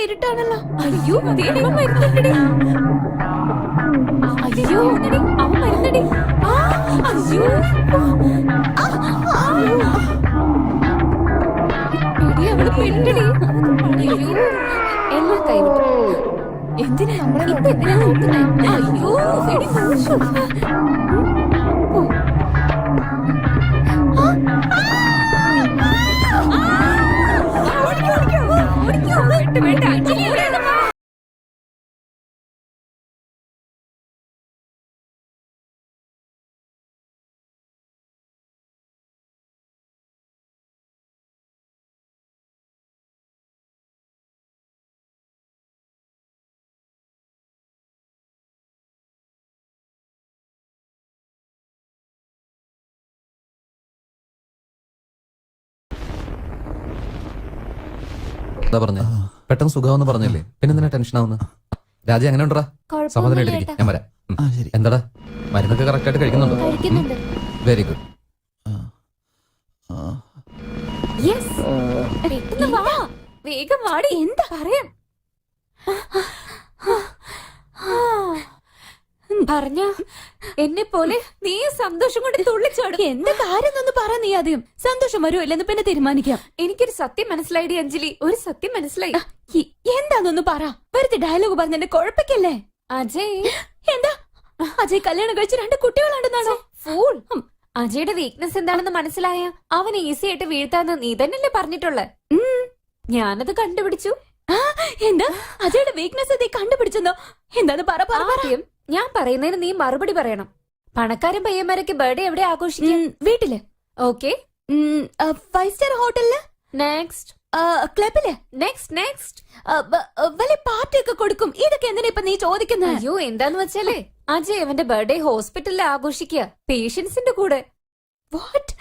ഇരുട്ടാണല്ലോ. അയ്യോ ദൈവം വരുന്നുണ്ടെടി. അയ്യോ അവൻ വരുന്നുണ്ടെടി. അയ്യോ അവള് പെരുണ്ടടി. അയ്യോ എല്ലാം കൈവിട്ടു. എന്തിനാ നമ്മളെ എന്തിനാ നോക്കുന്നേ? അയ്യോ എടി മോശം. എന്താ പറഞ്ഞേ? പെട്ടെന്ന് സുഖാവെന്ന് പറഞ്ഞല്ലേ, പിന്നെന്തിനാ ടെൻഷൻ ആവുന്നു? രാജ എങ്ങനെ ഉണ്ടാ? സമാധാനമായിട്ടിരിക്കും, ഞാൻ വരാം. എന്താടാ മരുന്നൊക്കെ കറക്റ്റ് ആയിട്ട് കഴിക്കുന്നുണ്ടോ? Very good. വേഗം വാടി. എന്താ പറയാൻ പറഞ്ഞ എന്നെ പോലെ നീ സന്തോഷം കൊണ്ട് തുള്ളിച്ചാടും. എന്താ കാര്യം ഒന്ന് പറ. നീ ആദ്യം സന്തോഷം വരുമോ ഇല്ലെന്ന് പിന്നെ തീരുമാനിക്കാം. എനിക്കൊരു സത്യം മനസ്സിലായി അഞ്ജലി, ഒരു സത്യം മനസ്സിലായി. എന്താന്നൊന്ന് പറ. വെറുതെ ഡയലോഗ് പറഞ്ഞ എന്നെ കുഴപ്പിക്കല്ലേ. അജയ് എന്താ? അജയ് കല്യാണം കഴിച്ച് 2 കുട്ടികളുണ്ടെന്നാണോ? ഫൂൾ. അജയുടെ വീക്ക്നെസ് എന്താണെന്ന് മനസ്സിലായ അവൻ ഈസി ആയിട്ട് വീഴ്ത്താന്ന് നീ തന്നെയല്ലേ പറഞ്ഞിട്ടുള്ളേ? ഞാനത് കണ്ടുപിടിച്ചു. എന്താ അജയുടെ വീക്ക്നെസ് നീ കണ്ടുപിടിച്ചെന്നോ? എന്താന്ന് പറ. ആദ്യം ഞാൻ പറയുന്നതിന് നീ മറുപടി പറയണം. പണക്കാരൻ പയ്യന്മാരൊക്കെ ബർത്ത്ഡേ എവിടെ ആഘോഷിക്കും? വീട്ടില്. ഓക്കെ. 5 സ്റ്റാർ ഹോട്ടലില്. നെക്സ്റ്റ് ക്ലബില്. നെക്സ്റ്റ് വലിയ പാർട്ടി ഒക്കെ കൊടുക്കും. ഇതൊക്കെ എന്തിനാ ഇപ്പൊ നീ ചോദിക്കുന്നത്? അയ്യോ എന്താന്ന് വെച്ചാലേ അജയ് അവന്റെ ബർത്ത്ഡേ ഹോസ്പിറ്റലിൽ ആഘോഷിക്കുക, പേഷ്യൻസിന്റെ കൂടെ. വാട്ട്?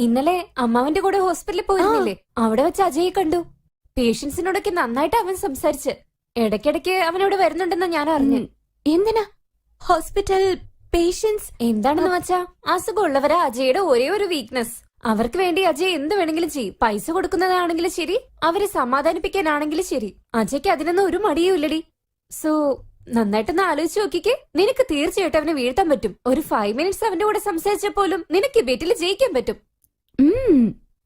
ഇന്നലെ അമ്മാവന്റെ കൂടെ ഹോസ്പിറ്റലിൽ പോയിരുന്നില്ലേ? അവിടെ വെച്ച് അജയ് കണ്ടു. പേഷ്യൻസിനോടൊക്കെ നന്നായിട്ട് അവൻ സംസാരിച്ച്. ഇടയ്ക്കിടയ്ക്ക് അവനോട് വരുന്നുണ്ടെന്ന് ഞാൻ അറിഞ്ഞു. എന്തിനാ ഹോസ്പിറ്റൽ പേഷ്യൻസ്? എന്താണെന്ന് വെച്ചാ അസുഖമുള്ളവരാ അജയുടെ ഒരേ ഒരു വീക്ക്നെസ്. അവർക്ക് വേണ്ടി അജയ് എന്ത് വേണമെങ്കിലും ചെയ്യും. പൈസ കൊടുക്കുന്നതാണെങ്കിലും ശരി, അവരെ സമാധാനിപ്പിക്കാനാണെങ്കിലും ശരി. അജയ്ക്ക് അതിനൊന്നും ഒരു മടിയും ഇല്ലടി. സോ നന്നായിട്ടൊന്ന് ആലോചിച്ച് നോക്കിക്കേ. നിനക്ക് തീർച്ചയായിട്ടും അവനെ വീഴ്ത്താൻ പറ്റും. ഒരു 5 മിനിറ്റ്സ് അവന്റെ കൂടെ സംസാരിച്ചാൽ പോലും നിനക്ക് ഈ ബെറ്റിൽ ജയിക്കാൻ പറ്റും.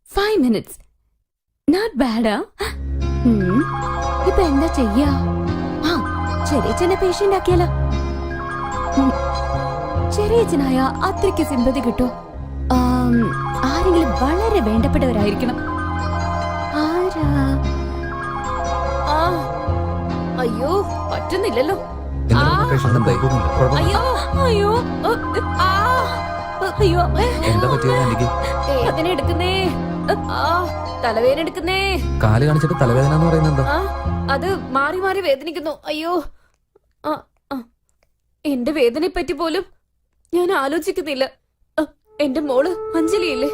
5 മിനിറ്റ്സ് നോട്ട് ബാഡാ. ഇപ്പൊ എന്താ ചെയ്യാ? ചെറിയച്ഛനെ പേഷ്യന്റ് ആക്കിയാലോ? ചെറിയച്ഛനായ അത്രയ്ക്ക് സിമ്പതി കിട്ടോ? ആരെങ്കിലും വളരെ വേണ്ടപ്പെട്ടവരായിരിക്കണം. ആരാ? അയ്യോ പറ്റുന്നില്ലല്ലോ. അയ്യോ അയ്യോ അയ്യോ വേദന എടുക്കുന്നേ. തലവേദന എടുക്കുന്നേ. കാല് കാണിച്ചിട്ട് തലവേദന എന്ന് പറയുന്നത് എന്താ? അത് മാറി മാറി വേദനിക്കുന്നു. അയ്യോ എന്റെ വേദനയെ പറ്റി പോലും ഞാൻ ആലോചിക്കുന്നില്ല. എന്റെ മോള് അഞ്ജലിയില്ലേ,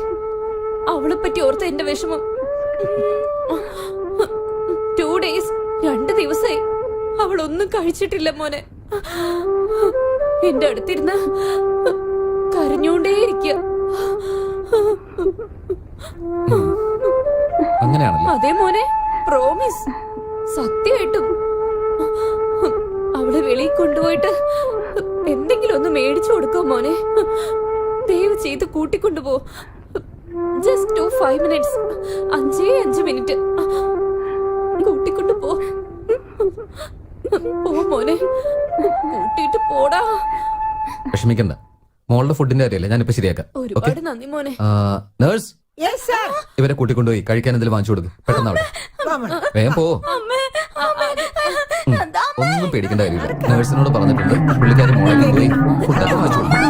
അവളെ പറ്റി ഓർത്ത് എന്റെ വിഷമം. 2 ഡേയ്സ് 2 ദിവസമായി അവളൊന്നും കഴിച്ചിട്ടില്ല മോനെ. എന്റെ അടുത്തിരുന്ന് കരഞ്ഞോണ്ടേയിരിക്കുക. അതെ മോനെ, പ്രോമിസ്, സത്യമായിട്ടും. അവളെ വെളിയിൽ കൊണ്ടുപോയിട്ട് എന്തെങ്കിലും ഒന്ന് മേടിച്ചു കൊടുക്കാം മോനെ. ദയവ് ചെയ്ത് കൂട്ടിക്കൊണ്ടുപോ. Just 5 minutes. 5 മിനിറ്റ് കൂട്ടിക്കൊണ്ടു പോ. മോനെ കൂട്ടിട്ട് പോടാ. വിഷമിക്കണ്ട, മോളുടെ ഫുഡിന്റെ കാര്യമല്ലേ, ഞാനിപ്പോ ശരിയാക്കാം. ഒരുപാട് നന്ദി മോനെ. നേഴ്സ്, ഇവരെ കൂട്ടിക്കൊണ്ടുപോയി കഴിക്കാൻ എന്തെങ്കിലും വാങ്ങിച്ചു കൊടുക്കും. പെട്ടെന്ന് അവിടെ വേഗം പോ. ഒന്നും പേടിക്കേണ്ട കാര്യമില്ല. നേഴ്സിനോട് പറഞ്ഞിട്ടുണ്ട്, പുള്ളിക്കാരി മോളെ കൊണ്ടുപോയി ഫുഡൊക്കെ വാങ്ങിച്ചു കൊടുക്കും.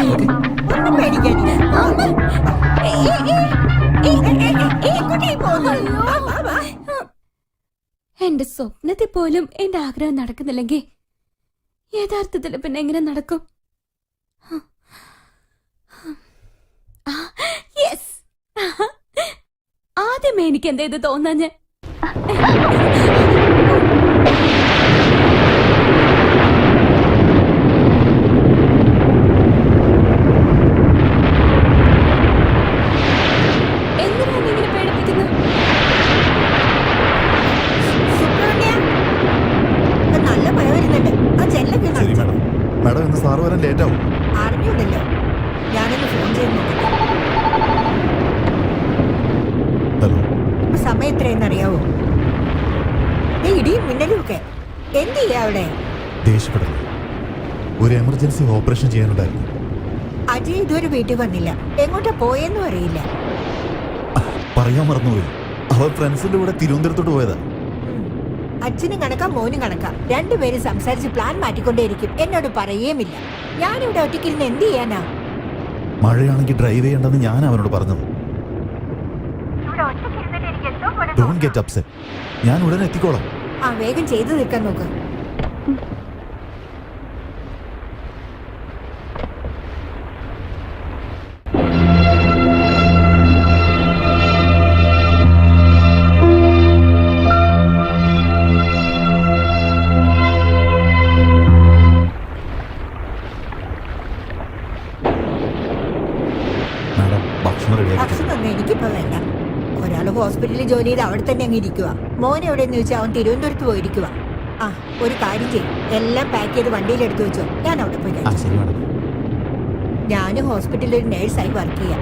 എന്റെ സ്വപ്നത്തിൽ പോലും എന്റെ ആഗ്രഹം നടക്കുന്നില്ലെങ്കിൽ യഥാർത്ഥത്തിൽ പിന്നെ എങ്ങനെ നടക്കും? ആദ്യമേ എനിക്ക് എന്താ ഇത് തോന്നാഞ്ഞ്? എന്തിനാണ് ഇങ്ങനെ പേടിപ്പിക്കുന്നത്? വരാൻ ലേറ്റ് ആവും. അറിഞ്ഞൂടല്ലോ, ഞാനൊന്ന് ഫോൺ ചെയ്ത് നോക്കട്ടെ. ഹലോ, ഇപ്പൊ സമയം എത്രയെന്നറിയാവോ? ഇടിയും മിന്നലും ഒക്കെ. എന്ത് ചെയ്യാ അവിടെ? ദേഷ്യപ്പെടല്ലേ, ഒരു എമർജൻസി ഓപ്പറേഷൻ ചെയ്യാനുണ്ടായിരുന്നു. അജയ് ഇതുവരെ വീട്ടിൽ വന്നില്ല. എങ്ങോട്ടാ പോയെന്നും അറിയില്ല. പറയാൻ മറന്നുപോയി, അവർ ഫ്രണ്ട്സിന്റെ കൂടെ തിരുവനന്തപുരത്തോട്ട് പോയതാ. അച്ഛനും കണക്കാ മോനും കണക്കാ, രണ്ടുപേരും സംസാരിച്ച് പ്ലാൻ മാറ്റിക്കൊണ്ടേയിരിക്കും. എന്നോട് പറയുകയുമില്ല. ഞാനിവിടെ ഒറ്റയ്ക്കിരുന്ന് എന്ത് ചെയ്യാനാ? മഴയാണെങ്കിൽ ഡ്രൈവ് ചെയ്യണ്ടെന്ന് ഞാൻ അവനോട് പറഞ്ഞത്. ഡോണ്ട് ഗെറ്റ് അപ്സെറ്റ്, ഞാൻ ഉടനെ എത്തിക്കോളാം. ആ, വേഗം ചെയ്തു തീർക്കാൻ നോക്ക്. മാഡം, ഭക്ഷണം റെഡിയാക്കി. ഭക്ഷണമൊന്നും എനിക്കിപ്പോ വേണ്ട. ഒരാൾ ഹോസ്പിറ്റലിൽ ജോലി ചെയ്ത് അവിടെ തന്നെ അങ്ങ് ഇരിക്കുക. മോൻ എവിടെയെന്ന് ചോദിച്ചാൽ അവൻ തിരുവനന്തപുരത്ത് പോയിരിക്കുക. ആ, ഒരു കാര്യം ചെയ്യും, എല്ലാം പാക്ക് ചെയ്ത് വണ്ടിയിൽ എടുത്തു വെച്ചോ. ഞാൻ അവിടെ പോയി കഴിച്ചു. ശരി മാഡം. ഞാനും ഹോസ്പിറ്റലിൽ ഒരു നേഴ്സായി വർക്ക് ചെയ്യാം.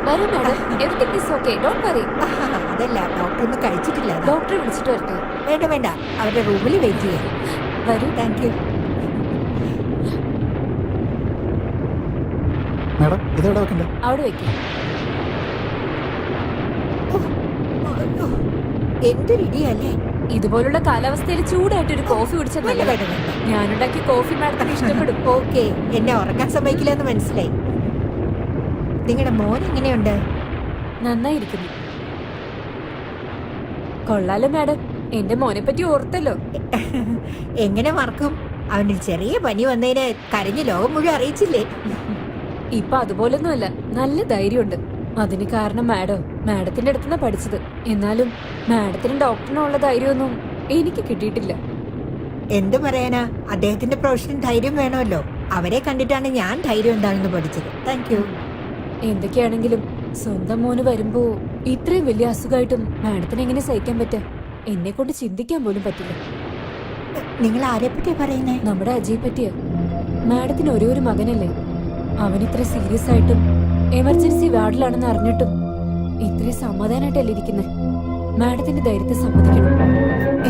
വരൂ madam, everything is okay, don't worry. അതല്ല, ഡോക്ടർ ഒന്നും കഴിച്ചിട്ടില്ല. ഡോക്ടറെ വിളിച്ചിട്ട് വരട്ടെ? വേണ്ട വേണ്ട, അവരുടെ റൂമിൽ വെയിറ്റ് ചെയ്യാം. വരൂ. Thank you. മാഡം, ഇതെവിടെ വെക്കണ്ടേ? അവിടെ വെക്കാം. എന്തൊരു ഇടിയല്ലേ. ഇതുപോലുള്ള കാലാവസ്ഥയിൽ ചൂടായിട്ട് ഒരു കോഫി കുടിച്ചാൽ വേണ്ട നല്ലതാണ്. വേണ്ട വേണ്ട. ഞാനുണ്ടാക്കിയ കോഫി മാഡത്തിന് ഇഷ്ടപ്പെടും. ഓക്കെ, എന്നെ ഉറക്കാൻ സമ്മതിക്കില്ലെന്ന് മനസ്സിലായി. നിങ്ങളുടെ മോൻ എങ്ങനെയുണ്ട്? നന്നായിരിക്കുന്നു. കൊള്ളാലോ മാഡം, എന്റെ മോനെ പറ്റി ഓർത്തല്ലോ. എങ്ങനെ മറക്കും? അവന് ചെറിയ പനി വന്നതിന് കരഞ്ഞ് ലോകം മുഴുവൻ അറിയിച്ചില്ലേ? ഇപ്പൊ അതുപോലൊന്നുമല്ല, നല്ല ധൈര്യമുണ്ട്. അതിന് കാരണം മാഡത്തിന്റെ അടുത്തുനിന്നാ പഠിച്ചത്. എന്നാലും മാഡത്തിനും ഡോക്ടറിനും ഉള്ള ധൈര്യമൊന്നും എനിക്ക് കിട്ടിയിട്ടില്ല. എന്തു പറയാനാ, അദ്ദേഹത്തിന്റെ പ്രൊഫഷൻ ധൈര്യം വേണമല്ലോ. അവരെ കണ്ടിട്ടാണ് ഞാൻ ധൈര്യം എന്താണെന്ന് പഠിച്ചത്. Thank you. എന്തൊക്കെയാണെങ്കിലും സ്വന്തം മോന് വരുമ്പോ ഇത്രയും വലിയ അസുഖമായിട്ടും മാഡത്തിന് എങ്ങനെ സഹിക്കാൻ പറ്റാ? എന്നെ കൊണ്ട് ചിന്തിക്കാൻ പോലും പറ്റില്ല. നിങ്ങൾ ആരെ പറ്റിയാ പറയുന്നേ? നമ്മുടെ അജയ് പറ്റിയ. മാഡത്തിന് ഒരേ ഒരു മകനല്ലേ? അവൻ ഇത്ര സീരിയസ് ആയിട്ടും എമർജൻസി വാർഡിലാണെന്ന് അറിഞ്ഞിട്ടും ഇത്രയും സമാധാനമായിട്ടല്ലേ ഇരിക്കുന്നത്? മാഡത്തിന്റെ ധൈര്യത്തെ സമ്മതിക്കണം.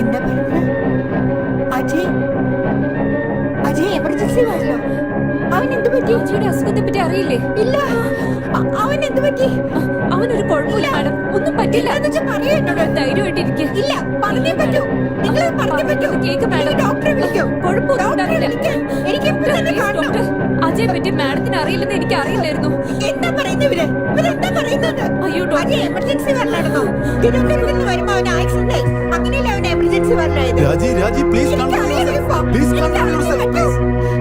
എന്താ പറയുന്നത്? അജയ് അജയ് എമർജൻസി വാർഡിലോ? അവൻ എന്ത് പറ്റി? അജയുടെ അസുഖത്തെ പറ്റി അറിയില്ലേ? ഇല്ല. അവൻ എന്ത് പറ്റി? അവനൊരു കുഴപ്പമില്ല മാഡം, ഒന്നും പറ്റില്ല. പറയൂ എന്നോട്. ധൈര്യമായിട്ടിരിക്കുക. ഇല്ല, പറഞ്ഞേ പറ്റൂ. നിങ്ങൾ പറഞ്ഞേ പറ്റൂ. Cake madam. ഡോക്ടറെ വിളിക്കൂ. കുഴപ്പമൊന്നും ഡോക്ടറെ ഉണ്ടാവില്ല. വിളിക്ക്. എനിക്ക് ഇപ്പൊ തന്നെ കാണണം. ഡോക്ടർ, അജയെ പറ്റി മാഡത്തിന് അറിയില്ലെന്ന് എനിക്ക് അറിയില്ലായിരുന്നു. എന്താ പറയുന്നത് ഇവര്? ഇവരെന്താ പറയുന്നത്? അയ്യോ ഡോക്ടർ, അജയ് എമർജൻസി വാർഡിലാണെന്നോ? തിരുവനന്തപുരത്ത് നിന്ന് വരുമ്പോ അവന് ആക്സിഡന്റ് ആയി. അങ്ങനെയല്ല അവൻ എമർജൻസി വാർഡിലായത്. രാജി പ്ലീസ്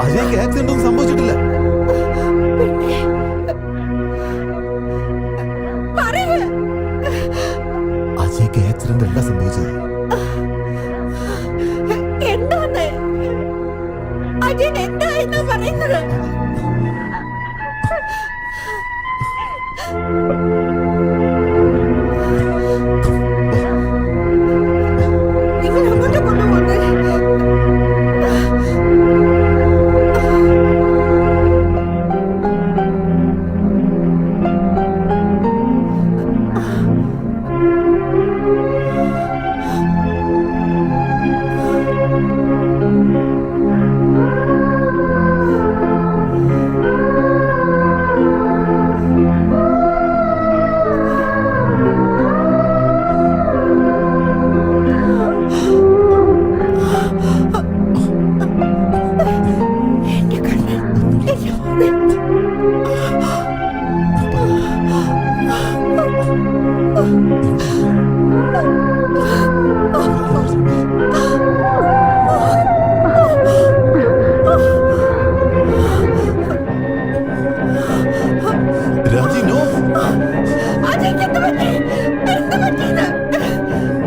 അജയ്ക്ക് ആക്സിഡന്റ് ഒന്നും സംഭവിച്ചിട്ടില്ല. അജയ്ക്ക് ആക്സിഡന്റ് അല്ല സംഭവിച്ചത്. എന്താന്ന് അജയൻ എന്തായിരുന്നു പറയുന്നത്? നിങ്ങൾ അങ്ങോട്ട് കൊണ്ടുപോകുന്നത്? രാജി നോ. അജയ്ക്ക് എന്ത് പറ്റി? എന്ത് പറ്റിയത്?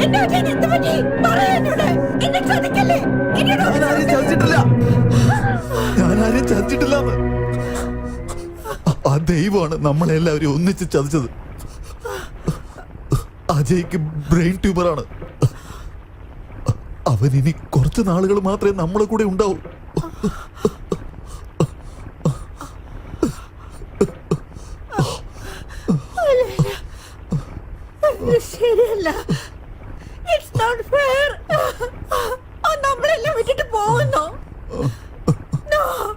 എന്റെ അജയൻ എന്ത് പറ്റി? പറയൂ എന്നോട്. എന്നെ ചതിക്കല്ലേ? ഞാനാരെയും ചതിച്ചിട്ടില്ല. ഞാനാരെയും ചതിച്ചിട്ടില്ലെന്ന്. ആ ദൈവമാണ് നമ്മളെല്ലാവരും ഒന്നിച്ച് ചതിച്ചത്. അജയ്ക്ക് ബ്രെയിൻ ട്യൂമറാണ്. അവൻ ഇനി കുറച്ച് നാളുകൾ മാത്രമേ നമ്മളെ കൂടെ ഉണ്ടാവൂ. ശരിയല്ല. It's not fair. നമ്മളെല്ലാം വിട്ടിട്ട് പോകുന്നു. No.